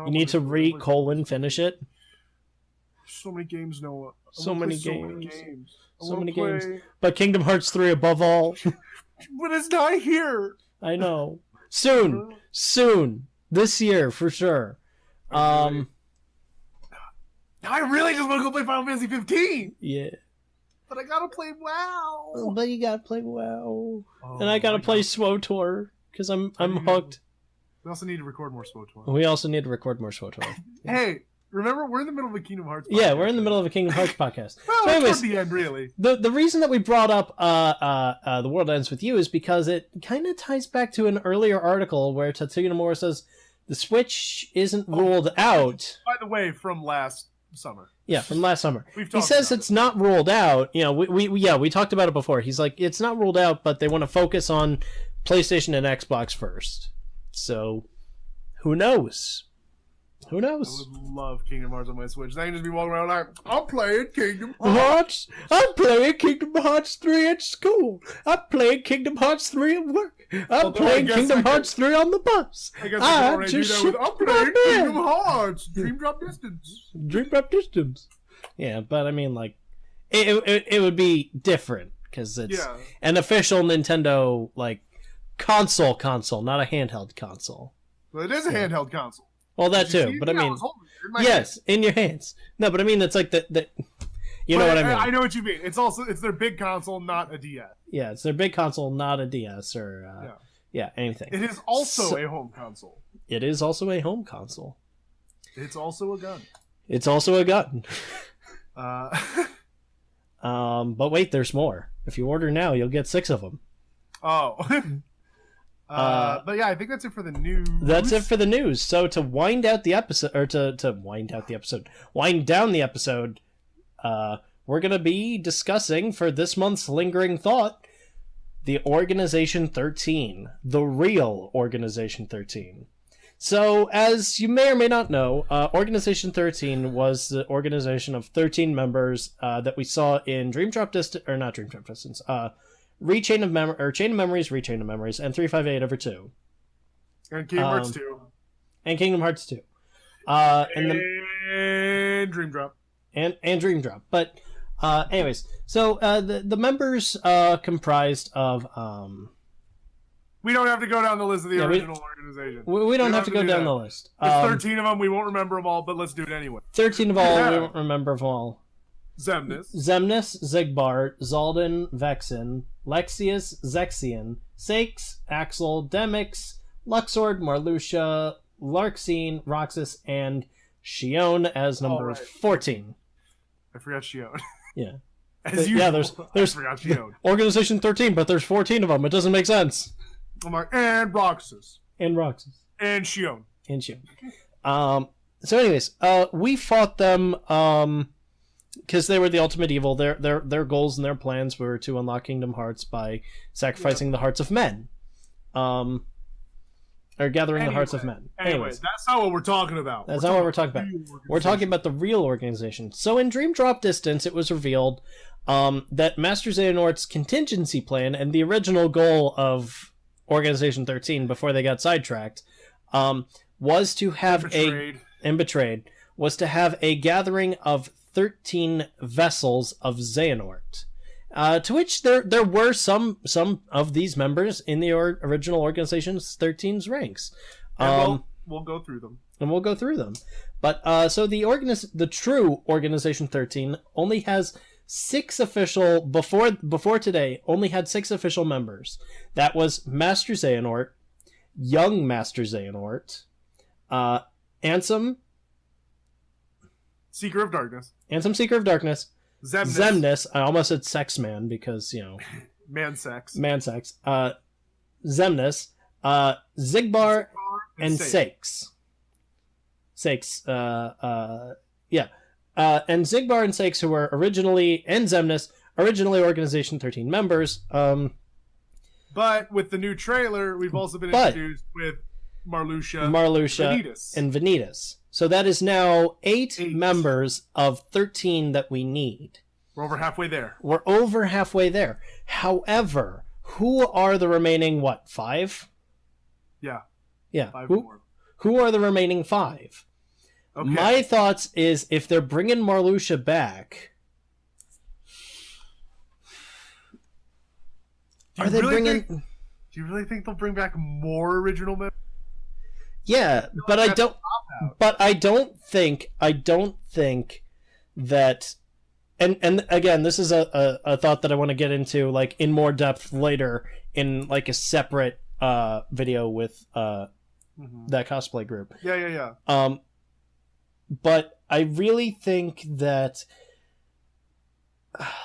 You need to finish it. So many games, Noah. So many games. So many games. But Kingdom Hearts 3 above all. But it's not here. I know. Soon. This year for sure. I really just want to go play Final Fantasy 15. Yeah. But I gotta play WoW. Oh, but you gotta play WoW. And I gotta play SWOTOR because I'm hooked. We also need to record more SWOTOR. Yeah. Hey, remember we're in the middle of a Kingdom Hearts podcast. Yeah, we're in the middle of a Kingdom Hearts podcast. Well, so anyways, toward the end, really. The reason that we brought up The World Ends With You is because it kind of ties back to an earlier article where Tatsuya Nomura says the Switch isn't ruled out. By the way, from last summer. Yeah, from last summer. He says it's not ruled out. You know, we talked about it before. He's like, it's not ruled out, but they want to focus on PlayStation and Xbox first. So, who knows? Who knows? I would love Kingdom Hearts on my Switch. I can just be walking around like, I'm playing Kingdom Hearts. I'm playing Kingdom Hearts 3 at school. I'm playing Kingdom Hearts 3 at work. I'm playing Kingdom Hearts 3 on the bus. I guess I can do that with, I'm playing Kingdom Hearts. Dream Drop Distance. Yeah, but I mean, like, it would be different because it's an official Nintendo, like, console, not a handheld console. Well, it is a handheld console. Well, that too, but I mean, yes, in your hands. No, but I mean, it's like the you know what I mean. I know what you mean. It's their big console, not a DS. Yeah, it's their big console, not a DS or Yeah, anything. It is also a home console. It is also a home console. It's also a gun. It's also a gun. Uh, But wait, there's more. If you order now, you'll get 6 of them. oh. But yeah, I think that's it for the news. That's it for the news. So to wind out the episode, or to wind out the episode, wind down the episode, we're going to be discussing for this month's lingering thought, the Organization 13, the real Organization 13. So, as you may or may not know, Organization 13 was the organization of 13 members that we saw in Chain of Memories, Rechain of Memories, and 358/2. And Kingdom Hearts 2. And Kingdom Hearts 2. And Dream Drop. And Dream Drop. But, anyways, so the members comprised of... we don't have to go down the list of the original organization. We don't have to go down the list. There's 13 of them. We won't remember them all, but let's do it anyway. 13 of all, we won't remember them all. Xemnas, Xigbar, Zaldin, Vexen, Lexius, Zexion, Sakes, Axel, Demix, Luxord, Marluxia, Larxene, Roxas, and Shion as number 14. I forgot Shion. Yeah. As usual, yeah, there's I forgot Shion. Organization 13, but there's 14 of them. It doesn't make sense. I'm like, and Roxas. And Roxas. And Shion. And Shion. So anyways, we fought them, because they were the ultimate evil. Their goals and their plans were to unlock Kingdom Hearts by sacrificing the hearts of men. Or gathering the hearts of men. Anyways, that's not what we're talking about. That's not what we're talking about. We're talking about the real organization. So in Dream Drop Distance, it was revealed that Master Xehanort's contingency plan and the original goal of Organization 13 before they got sidetracked was to have was to have a gathering of 13 vessels of Xehanort. To which there were some of these members in the original Organization's 13's ranks. We'll go through them. And we'll go through them. But so the true Organization 13 only has 6 official, before today, only had 6 official members. That was Master Xehanort, Young Master Xehanort, Ansem, Seeker of Darkness, Xemnas, I almost said Sex Man because, Man sex. Xemnas, Xigbar, and Sakes. And Xigbar and Sakes, who were originally, and Xemnas, originally Organization 13 members. But with the new trailer, we've also been introduced with Marluxia, and Vanitas. So that is now 8 members of 13 that we need. We're over halfway there. However, who are the remaining, 5? Yeah. 5 more. Who are the remaining 5? Okay. My thoughts is if they're bringing Marluxia back, do you really think they'll bring back more original members? Yeah, but I don't think that, and again, this is a thought that I want to get into in more depth later in a separate video with that cosplay group. Yeah. But I really think that,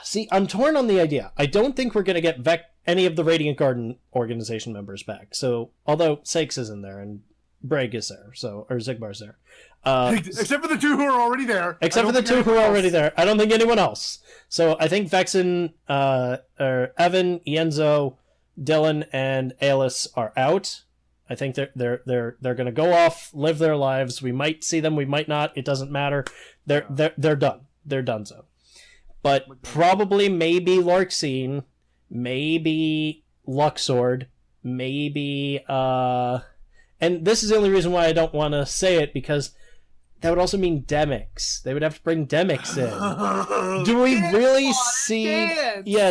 see, I'm torn on the idea. I don't think we're going to get any of the Radiant Garden Organization members back. So, although Sakes is in there and Braig is there, or Xigbar's there. Except for the 2 who are already there. I don't think anyone else. So I think Vexen, or Evan, Ienzo, Dylan, and Alice are out. I think they're going to go off, live their lives. We might see them, we might not. It doesn't matter. They're done. They're donezo. But probably maybe Larxene, maybe Luxord, maybe and this is the only reason why I don't want to say it, because that would also mean Demix. They would have to bring Demix in. Do we really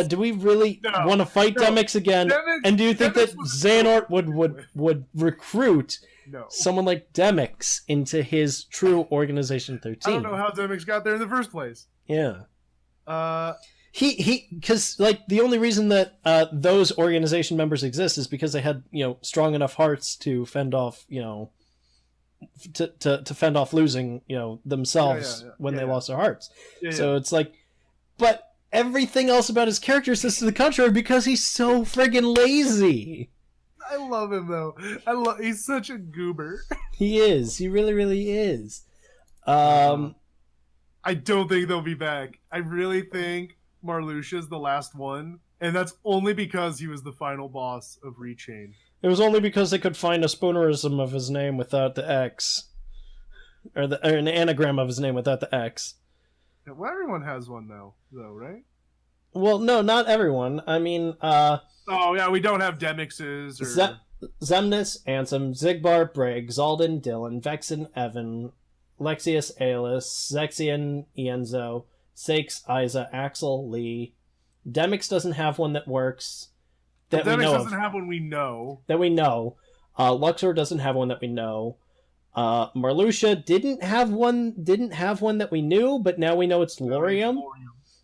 do we really want to fight Demix again? And do you think that Xehanort would recruit someone like Demix into his true Organization 13? I don't know how Demix got there in the first place. Yeah. Because like the only reason that those organization members exist is because they had strong enough hearts to fend off to fend off losing themselves when they lost their hearts. So it's like, but everything else about his character says to the contrary because he's so friggin' lazy. I love him though. He's such a goober. He is. He really, really is. I don't think they'll be back. I really think Marluxia's the last one, and that's only because he was the final boss of Rechain. It was only because they could find a spoonerism of his name without the X, or an anagram of his name without the X. Yeah, well, everyone has one though, right? Well, no, not everyone. I mean, oh yeah, we don't have Demixes or Zemnis, Ansem, Zigbar, Brigg, Zaldin, Dylan, Vexen, Evan, Lexius, Aelus, Zexian, Ienzo, Sakes, Isa, Axel, Lee. Demix doesn't have one that works. Demix doesn't have one we know. That we know. Luxor doesn't have one that we know. Marluxia didn't have one that we knew, but now we know it's Lorium.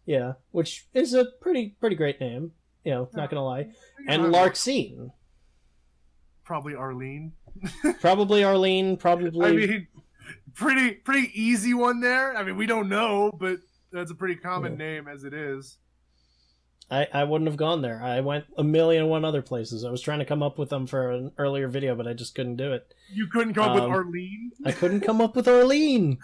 Yeah, which is a pretty great name. Not gonna lie. And Larxene. Probably Arlene. Probably Arlene. Probably. I mean, pretty easy one there. I mean, we don't know, but that's a pretty common name as it is. I wouldn't have gone there. I went 1,000,001 other places. I was trying to come up with them for an earlier video, but I just couldn't do it. You couldn't come up with Arlene? I couldn't come up with Arlene.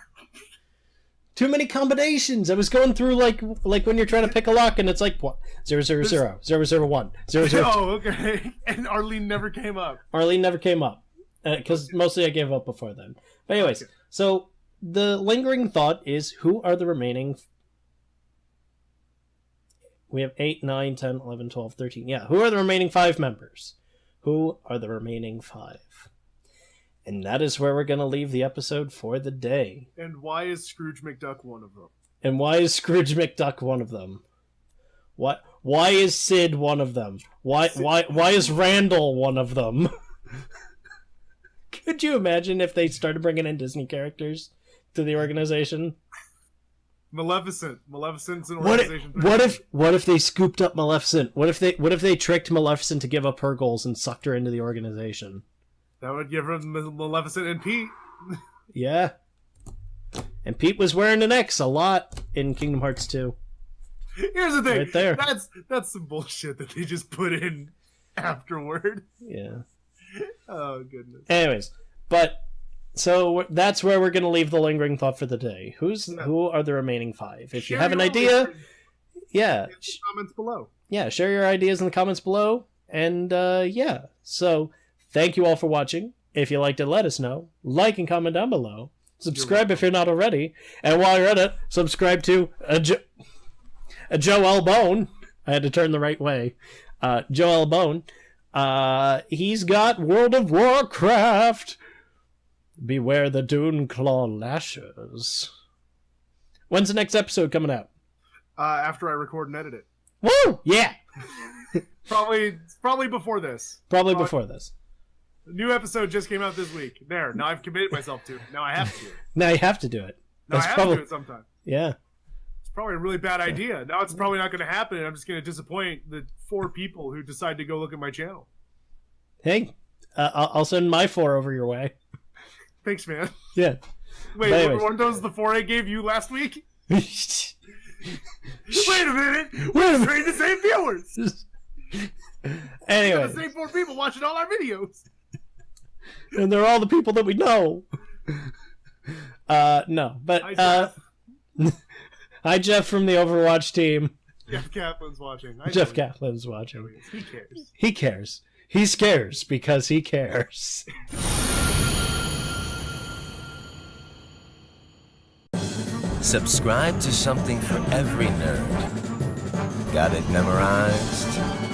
Too many combinations. I was going through like when you're trying to pick a lock and it's like what 000, 001, 002. Oh, okay. And Arlene never came up. Arlene never came up because mostly I gave up before then. But anyways, so the lingering thought is, who are the remaining? We have 8, 9, 10, 11, 12, 13. Yeah, who are the remaining 5 members? Who are the remaining 5? And that is where we're going to leave the episode for the day. And why is Scrooge McDuck one of them? And why is Scrooge McDuck one of them? Why is Sid one of them? Why is Randall one of them? Could you imagine if they started bringing in Disney characters to the organization? Maleficent's an organization. What if they scooped up Maleficent? What if they tricked Maleficent to give up her goals and sucked her into the organization? That would give her Maleficent and Pete. Yeah. And Pete was wearing an X a lot in Kingdom Hearts 2. Here's the thing. Right there. That's some bullshit that they just put in afterward. Yeah. Oh, goodness. Anyways, but so that's where we're going to leave the lingering thought for the day. Who are the remaining 5? If you have an idea, comments below. Yeah, share your ideas in the comments below. And so thank you all for watching. If you liked it, let us know. Like and comment down below. Subscribe if you're not already. And while you're at it, subscribe to Joe L. Bone. I had to turn the right way. Joe L. Bone. He's got World of Warcraft. Beware the Dune Claw lashes. When's the next episode coming out? After I record and edit it. Woo! Yeah! Probably before this. Probably before this. The new episode just came out this week. There, now I've committed myself to it. Now I have to do it. Now you have to do it. Now I have to do it sometime. Yeah. It's probably a really bad idea. Now it's probably not going to happen, and I'm just going to disappoint the 4 people who decide to go look at my channel. Hey, I'll send my 4 over your way. Thanks, man. Yeah. Wait, weren't those the 4 I gave you last week? Wait a minute! We're the same viewers! Anyway. The same 4 people watching all our videos! And they're all the people that we know. No, but Hi, Jeff. Hi, Jeff from the Overwatch team. Jeff Kaplan's watching. Jeff Kaplan's watching. He cares. He cares. He scares because he cares. Subscribe to something for every nerd. Got it memorized?